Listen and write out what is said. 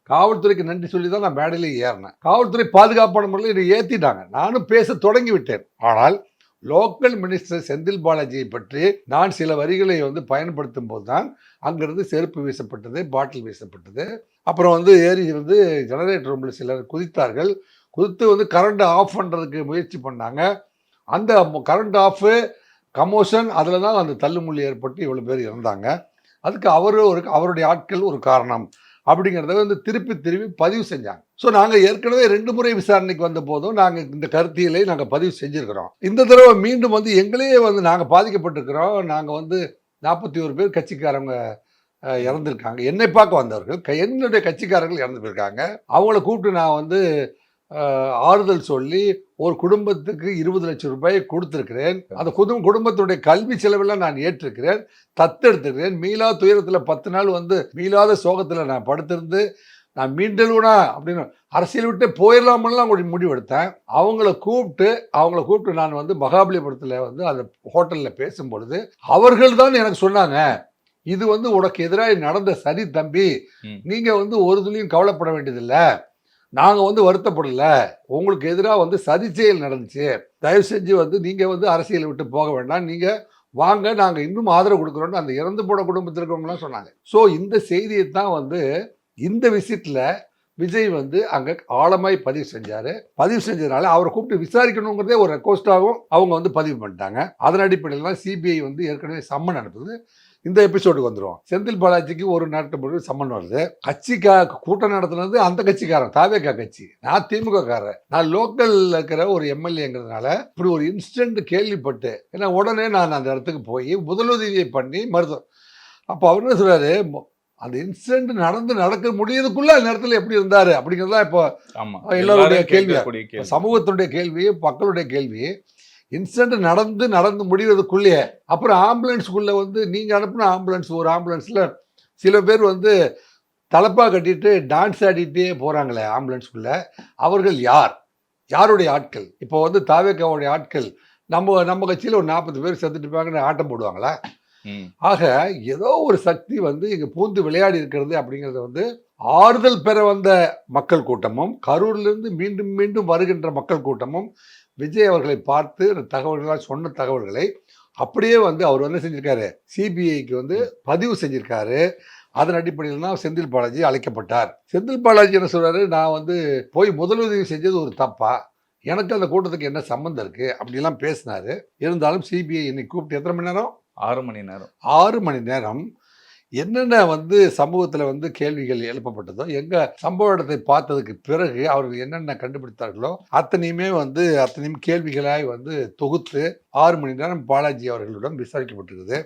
காவல்துறைக்கு நன்றி சொல்லி தான் நான் மேடையிலே ஏறினேன். காவல்துறை பாதுகாப்பான முறையில் என்னை ஏற்றிட்டாங்க. நானும் பேச தொடங்கி விட்டேன். ஆனால் லோக்கல் மினிஸ்டர் செந்தில் பாலாஜியை பற்றி நான் சில வரிகளை பயன்படுத்தும் போது தான் அங்கிருந்து செருப்பு வீசப்பட்டது, பாட்டில் வீசப்பட்டது. அப்புறம் ஏறி ஜெனரேட்டர் ரூம்ல சிலர் குதித்தார்கள். குதித்து கரண்ட் ஆஃப் பண்ணுறதுக்கு முயற்சி பண்ணாங்க. அந்த கரண்ட் ஆஃபு கமோஷன் அதில் தான் அந்த தள்ளுமுள்ளி ஏற்பட்டு இவ்வளோ பேர் இறந்தாங்க. அதுக்கு அவருடைய ஆட்கள் ஒரு காரணம் அப்படிங்கிறத திருப்பி பதிவு செஞ்சாங்க. ஸோ நாங்கள் ஏற்கனவே 2 முறை விசாரணைக்கு வந்த போதும் நாங்கள் இந்த கருத்தியலை நாங்கள் பதிவு செஞ்சுருக்கிறோம். இந்த தடவை மீண்டும் எங்களையே நாங்கள் பாதிக்கப்பட்டிருக்கிறோம். நாங்கள் 41 பேர் கட்சிக்காரங்க இறந்துருக்காங்க. என்னை பார்க்க வந்தவர்கள் என்னுடைய கட்சிக்காரர்கள் இறந்து போயிருக்காங்க. அவங்கள கூப்பிட்டு நான் ஆறுதல் சொல்லி ஒரு குடும்பத்துக்கு 20 லட்சம் ரூபாய் கொடுத்திருக்கிறேன். அந்த குடும்பத்துடைய கல்வி செலவெல்லாம் நான் ஏற்றிருக்கிறேன், தத்தெடுத்திருக்கிறேன். மீளா துயரத்தில் 10 நாள் மீளாத சோகத்தில் நான் படுத்திருந்து நான் மீண்டெழுவனா அப்படின்னு அரசியல் விட்டு போயிடலாமெல்லாம் முடிவெடுத்தேன். அவங்கள கூப்பிட்டு நான் மகாபலிபுரத்தில் அந்த ஹோட்டலில் பேசும்பொழுது அவர்கள் தான் எனக்கு சொன்னாங்க, இது உனக்கு எதிராக நடந்த சரி தம்பி, நீங்கள் ஒரு துளியும் கவலைப்பட வேண்டியதில்லை, நாங்கள் வருத்தப்படல, உங்களுக்கு எதிராக சதி செயல் நடந்துச்சு, தயவு செஞ்சு நீங்கள் அரசியலை விட்டு போக வேண்டாம், நீங்கள் வாங்க, நாங்கள் இன்னும் ஆதரவு கொடுக்குறோன்னு அந்த இறந்து போன குடும்பத்தில் இருக்கவங்கலாம் சொன்னாங்க. ஸோ இந்த செய்தியை தான் இந்த விசிட்டில் விஜய் அங்கே ஆழமாய் பதிவு செஞ்சார். பதிவு செஞ்சதுனால அவரை கூப்பிட்டு விசாரிக்கணுங்கிறதே ஒரு ரெக்வஸ்டாகவும் அவங்க பதிவு பண்ணிட்டாங்க. அதன் அடிப்படையில் தான் சிபிஐ ஏற்கனவே சம்மன் அனுப்புது. இந்த எபிசோடுக்கு வந்துடும். செந்தில் பாலாஜிக்கு ஒரு நாட்டு முழுவதும் சம்மன் வருது. கூட்டம் நடத்துனது அந்த கட்சிக்காரன், தாவேகா கட்சி. நான் திமுக காரன். நான் லோக்கல்ல இருக்கிற ஒரு எம்எல்ஏங்கிறதுனால இப்படி ஒரு இன்சிடென்ட் கேள்விப்பட்டு ஏன்னா உடனே நான் அந்த இடத்துக்கு போய் முதலுதவியை பண்ணி மருத்துவம். அப்போ அவர் என்ன சொல்றாரு, அந்த இன்சிடென்ட் நடக்க முடியறதுக்குள்ள அந்த இடத்துல எப்படி இருந்தாரு அப்படிங்கிறதா இப்போ எல்லாருடைய கேள்வி, சமூகத்துடைய கேள்வி, மக்களுடைய கேள்வி. இன்சிடென்ட் நடந்து முடிவதுக்குள்ளேயே அப்புறம் ஆம்புலன்ஸுக்குள்ளே நீங்கள் அனுப்புன ஒரு ஆம்புலன்ஸில் சில பேர் தலப்பா கட்டிட்டு டான்ஸ் ஆடிட்டே போகிறாங்களே ஆம்புலன்ஸுக்குள்ளே, அவர்கள் யாருடைய ஆட்கள்? இப்போ தாவேக்காவுடைய ஆட்கள் நம்ம கட்சியில் ஒரு 40 பேர் செத்துட்டு இருப்பாங்கன்னு ஆட்டம் போடுவாங்களா? ஆக ஏதோ ஒரு சக்தி இங்கே பூந்து விளையாடி இருக்கிறது அப்படிங்கிறது ஆறுதல் பெற வந்த மக்கள் கூட்டமும் கரூரிலிருந்து மீண்டும் மீண்டும் வருகின்ற மக்கள் கூட்டமும் விஜய் அவர்களை பார்த்து தகவல்களாக சொன்ன தகவல்களை அப்படியே அவர் என்ன செஞ்சிருக்காரு, சிபிஐக்கு பதிவு செஞ்சிருக்காரு. அதன் அடிப்படையில் தான் செந்தில் பாலாஜி அழைக்கப்பட்டார். செந்தில் பாலாஜி என்ன சொல்றாரு, நான் போய் முதலுதவி செஞ்சது ஒரு தப்பா, எனக்கு அந்த கூட்டத்துக்கு என்ன சம்மந்தம் இருக்கு அப்படிலாம் பேசினாரு. இருந்தாலும் சிபிஐ இன்னைக்கு கூப்பிட்டு எத்தனை மணி நேரம்? 6 மணி நேரம். 6 மணி நேரம் என்னென்ன கேள்விகள் எழுப்பப்பட்டதோ, எங்க சம்பவ இடத்தை பார்த்ததுக்கு பிறகு அவர்கள் என்னென்ன கண்டுபிடித்தார்களோ அத்தனையும் கேள்விகளாய் தொகுத்து 6 மணி நேரம் பாலாஜி அவர்களிடம் விசாரிக்கப்பட்டிருக்குது.